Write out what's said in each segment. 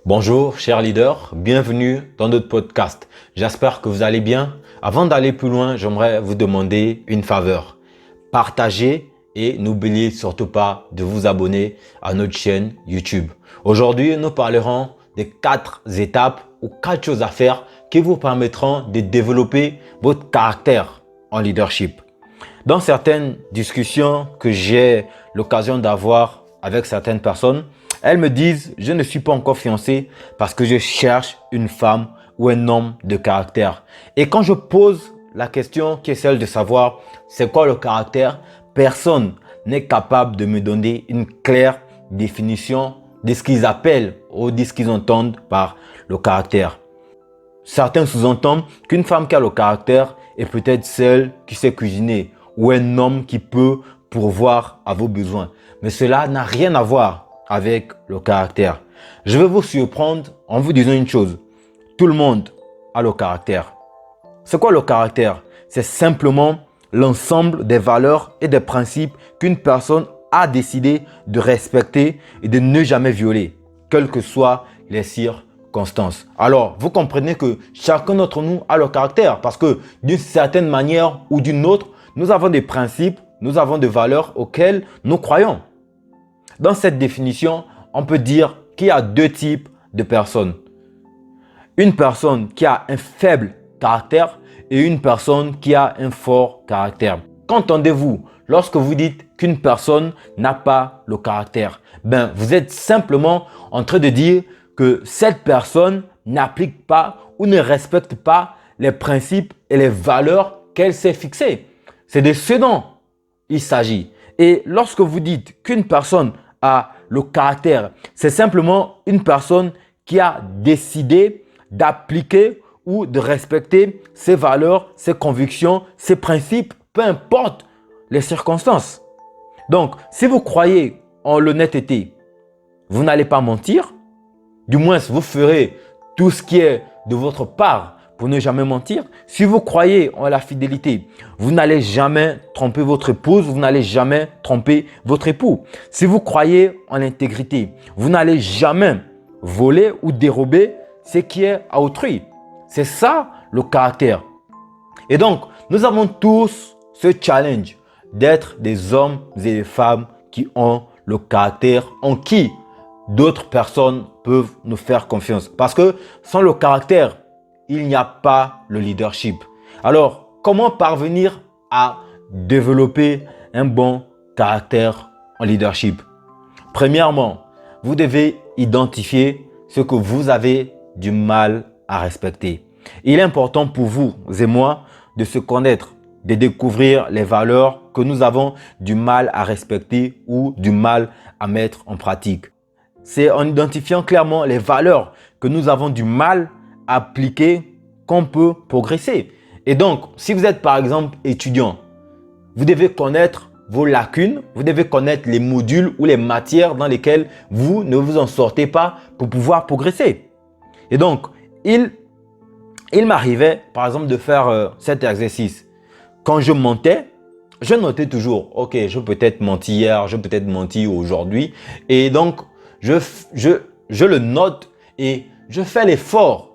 Bonjour chers leaders, bienvenue dans notre podcast. J'espère que vous allez bien. Avant d'aller plus loin, j'aimerais vous demander une faveur. Partagez et n'oubliez surtout pas de vous abonner à notre chaîne YouTube. Aujourd'hui, nous parlerons des 4 étapes ou 4 choses à faire qui vous permettront de développer votre caractère en leadership. Dans certaines discussions que j'ai l'occasion d'avoir avec certaines personnes, elles me disent « Je ne suis pas encore fiancé parce que je cherche une femme ou un homme de caractère. » Et quand je pose la question qui est celle de savoir c'est quoi le caractère, personne n'est capable de me donner une claire définition de ce qu'ils appellent ou de ce qu'ils entendent par le caractère. Certains sous-entendent qu'une femme qui a le caractère est peut-être celle qui sait cuisiner ou un homme qui peut pourvoir à vos besoins. Mais cela n'a rien à voir avec le caractère. Je vais vous surprendre en vous disant une chose. Tout le monde a le caractère. C'est quoi le caractère? C'est simplement l'ensemble des valeurs et des principes qu'une personne a décidé de respecter et de ne jamais violer, quelles que soient les circonstances. Alors, vous comprenez que chacun d'entre nous a le caractère parce que d'une certaine manière ou d'une autre, nous avons des principes, nous avons des valeurs auxquelles nous croyons. Dans cette définition, on peut dire qu'il y a 2 types de personnes. Une personne qui a un faible caractère et une personne qui a un fort caractère. Qu'entendez-vous lorsque vous dites qu'une personne n'a pas le caractère? Vous êtes simplement en train de dire que cette personne n'applique pas ou ne respecte pas les principes et les valeurs qu'elle s'est fixées. C'est de ce dont il s'agit. Et lorsque vous dites qu'une personne a le caractère, c'est simplement une personne qui a décidé d'appliquer ou de respecter ses valeurs, ses convictions, ses principes, peu importe les circonstances. Donc, si vous croyez en l'honnêteté, vous n'allez pas mentir. Du moins, vous ferez tout ce qui est de votre part pour ne jamais mentir. Si vous croyez en la fidélité, vous n'allez jamais tromper votre épouse, vous n'allez jamais tromper votre époux. Si vous croyez en l'intégrité, vous n'allez jamais voler ou dérober ce qui est à autrui. C'est ça le caractère. Et donc, nous avons tous ce challenge d'être des hommes et des femmes qui ont le caractère, en qui d'autres personnes peuvent nous faire confiance. Parce que sans le caractère, il n'y a pas le leadership. Alors, comment parvenir à développer un bon caractère en leadership? Premièrement, vous devez identifier ce que vous avez du mal à respecter. Il est important pour vous et moi de se connaître, de découvrir les valeurs que nous avons du mal à respecter ou du mal à mettre en pratique. C'est en identifiant clairement les valeurs que nous avons du mal à appliquer qu'on peut progresser. Et donc, si vous êtes par exemple étudiant, vous devez connaître vos lacunes, vous devez connaître les modules ou les matières dans lesquelles vous ne vous en sortez pas pour pouvoir progresser. Et donc, il m'arrivait par exemple de faire cet exercice. Quand je mentais, je notais toujours, ok, je peux peut-être menti hier, je peux peut-être menti aujourd'hui. Et donc, je le note et je fais l'effort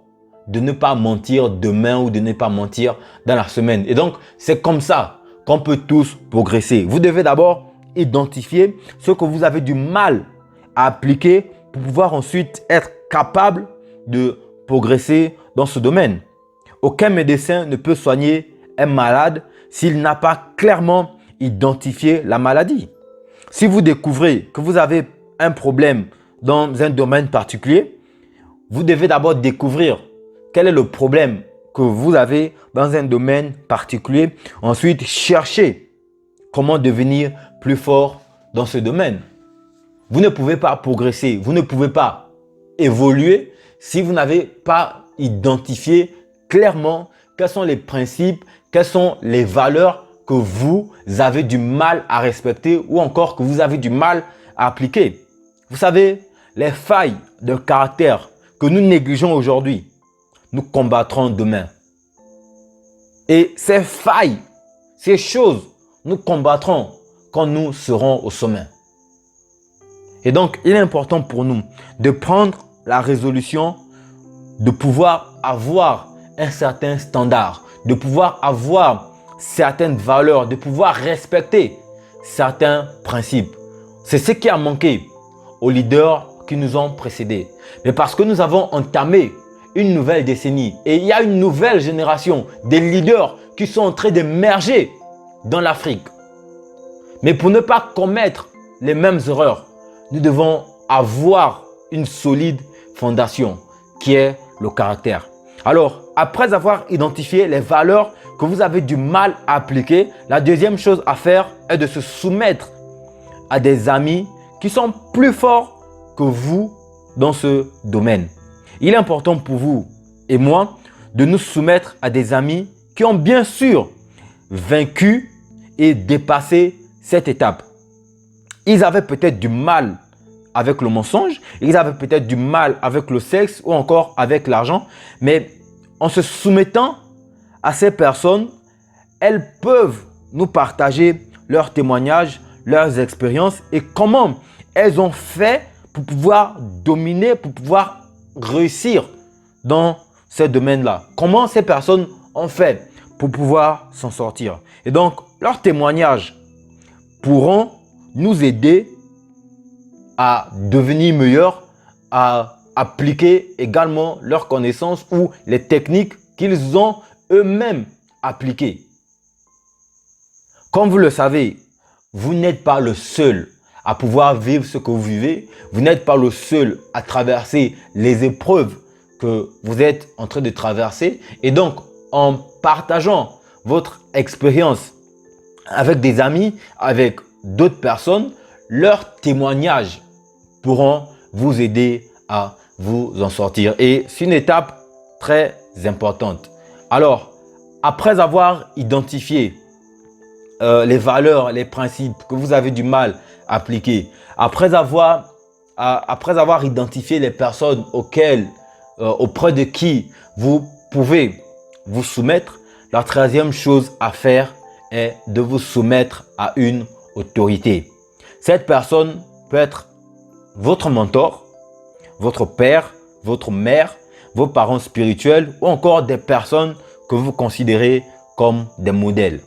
de ne pas mentir demain ou de ne pas mentir dans la semaine. Et donc, c'est comme ça qu'on peut tous progresser. Vous devez d'abord identifier ce que vous avez du mal à appliquer pour pouvoir ensuite être capable de progresser dans ce domaine. Aucun médecin ne peut soigner un malade s'il n'a pas clairement identifié la maladie. Si vous découvrez que vous avez un problème dans un domaine particulier, vous devez d'abord découvrir quel est le problème que vous avez dans un domaine particulier. Ensuite, cherchez comment devenir plus fort dans ce domaine. Vous ne pouvez pas progresser, vous ne pouvez pas évoluer si vous n'avez pas identifié clairement quels sont les principes, quelles sont les valeurs que vous avez du mal à respecter ou encore que vous avez du mal à appliquer. Vous savez, les failles de caractère que nous négligeons aujourd'hui, nous combattrons demain. Et ces failles, ces choses, nous combattrons quand nous serons au sommet. Et donc, il est important pour nous de prendre la résolution de pouvoir avoir un certain standard, de pouvoir avoir certaines valeurs, de pouvoir respecter certains principes. C'est ce qui a manqué aux leaders qui nous ont précédés. Mais parce que nous avons entamé une nouvelle décennie et il y a une nouvelle génération des leaders qui sont en train d'émerger dans l'Afrique. Mais pour ne pas commettre les mêmes erreurs, nous devons avoir une solide fondation qui est le caractère. Alors, après avoir identifié les valeurs que vous avez du mal à appliquer, la deuxième chose à faire est de se soumettre à des amis qui sont plus forts que vous dans ce domaine. Il est important pour vous et moi de nous soumettre à des amis qui ont bien sûr vaincu et dépassé cette étape. Ils avaient peut-être du mal avec le mensonge, ils avaient peut-être du mal avec le sexe ou encore avec l'argent, mais en se soumettant à ces personnes, elles peuvent nous partager leurs témoignages, leurs expériences et comment elles ont fait pour pouvoir dominer, pour pouvoir réussir dans ce domaine-là. Comment ces personnes ont fait pour pouvoir s'en sortir. Et donc, leurs témoignages pourront nous aider à devenir meilleurs, à appliquer également leurs connaissances ou les techniques qu'ils ont eux-mêmes appliquées. Comme vous le savez, vous n'êtes pas le seul à pouvoir vivre ce que vous vivez. Vous n'êtes pas le seul à traverser les épreuves que vous êtes en train de traverser. Et donc, en partageant votre expérience avec des amis, avec d'autres personnes, leurs témoignages pourront vous aider à vous en sortir. Et c'est une étape très importante. Alors, après avoir identifié les valeurs, les principes que vous avez du mal à appliquer, après avoir identifié les personnes auprès de qui vous pouvez vous soumettre, la troisième chose à faire est de vous soumettre à une autorité. Cette personne peut être votre mentor, votre père, votre mère, vos parents spirituels ou encore des personnes que vous considérez comme des modèles.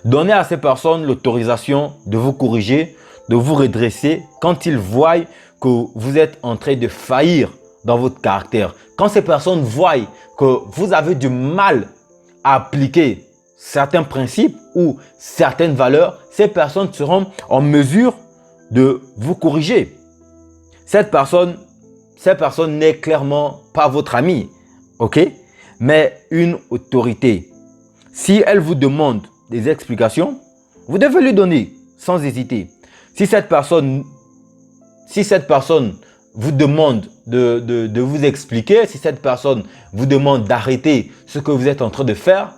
Donnez à ces personnes l'autorisation de vous corriger, de vous redresser quand ils voient que vous êtes en train de faillir dans votre caractère. Quand ces personnes voient que vous avez du mal à appliquer certains principes ou certaines valeurs, ces personnes seront en mesure de vous corriger. Cette personne n'est clairement pas votre ami, ok? Mais une autorité. Si elle vous demande des explications, vous devez lui donner sans hésiter. Si cette personne vous demande de vous expliquer, si cette personne vous demande d'arrêter ce que vous êtes en train de faire,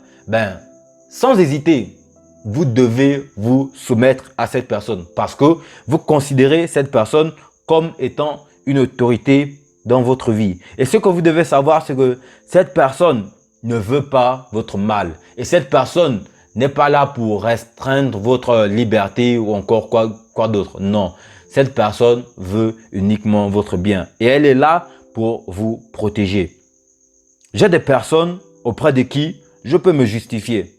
sans hésiter, vous devez vous soumettre à cette personne parce que vous considérez cette personne comme étant une autorité dans votre vie. Et ce que vous devez savoir, c'est que cette personne ne veut pas votre mal. Et cette personne n'est pas là pour restreindre votre liberté ou encore quoi d'autre. Non, cette personne veut uniquement votre bien. Et elle est là pour vous protéger. J'ai des personnes auprès de qui je peux me justifier,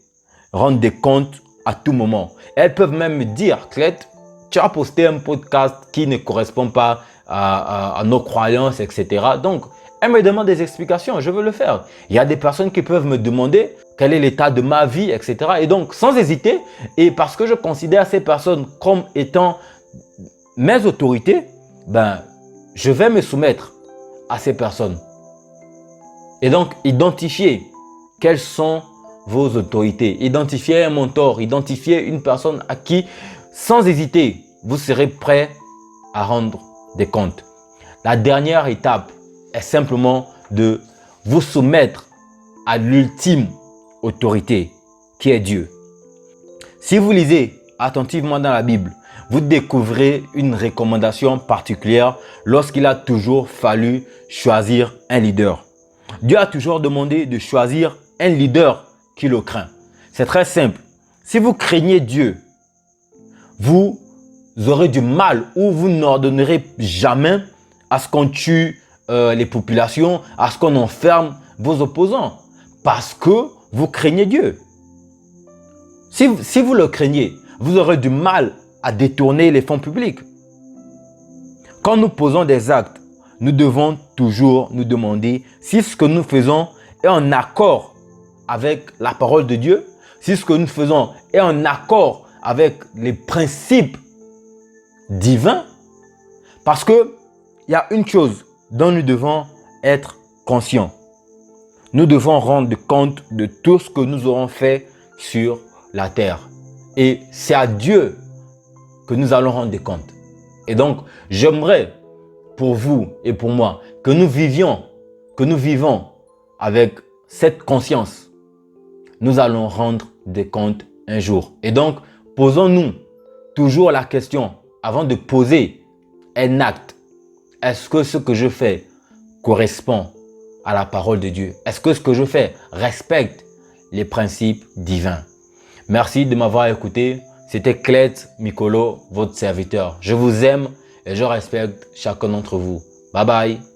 rendre des comptes à tout moment. Elles peuvent même me dire, Clette, tu as posté un podcast qui ne correspond pas à nos croyances, etc. Donc, elles me demandent des explications, je veux le faire. Il y a des personnes qui peuvent me demander quel est l'état de ma vie, etc. Et donc, sans hésiter, et parce que je considère ces personnes comme étant mes autorités, je vais me soumettre à ces personnes. Et donc, identifier quelles sont vos autorités. Identifiez un mentor, identifiez une personne à qui, sans hésiter, vous serez prêt à rendre des comptes. La dernière étape est simplement de vous soumettre à l'ultime autorité qui est Dieu. Si vous lisez attentivement dans la Bible, vous découvrez une recommandation particulière lorsqu'il a toujours fallu choisir un leader. Dieu a toujours demandé de choisir un leader qui le craint. C'est très simple. Si vous craignez Dieu, vous aurez du mal ou vous n'ordonnerez jamais à ce qu'on tue les populations, à ce qu'on enferme vos opposants. Parce que vous craignez Dieu. Si vous le craignez, vous aurez du mal à détourner les fonds publics. Quand nous posons des actes, nous devons toujours nous demander si ce que nous faisons est en accord avec la parole de Dieu, si ce que nous faisons est en accord avec les principes divins. Parce qu'il y a une chose dont nous devons être conscients. Nous devons rendre compte de tout ce que nous aurons fait sur la terre. Et c'est à Dieu que nous allons rendre compte. Et donc, j'aimerais pour vous et pour moi que nous vivons avec cette conscience. Nous allons rendre des comptes un jour. Et donc, posons-nous toujours la question avant de poser un acte. Est-ce que ce que je fais correspond à la parole de Dieu? Est-ce que ce que je fais respecte les principes divins? Merci de m'avoir écouté. C'était Clet Mikolo, votre serviteur. Je vous aime et je respecte chacun d'entre vous. Bye bye.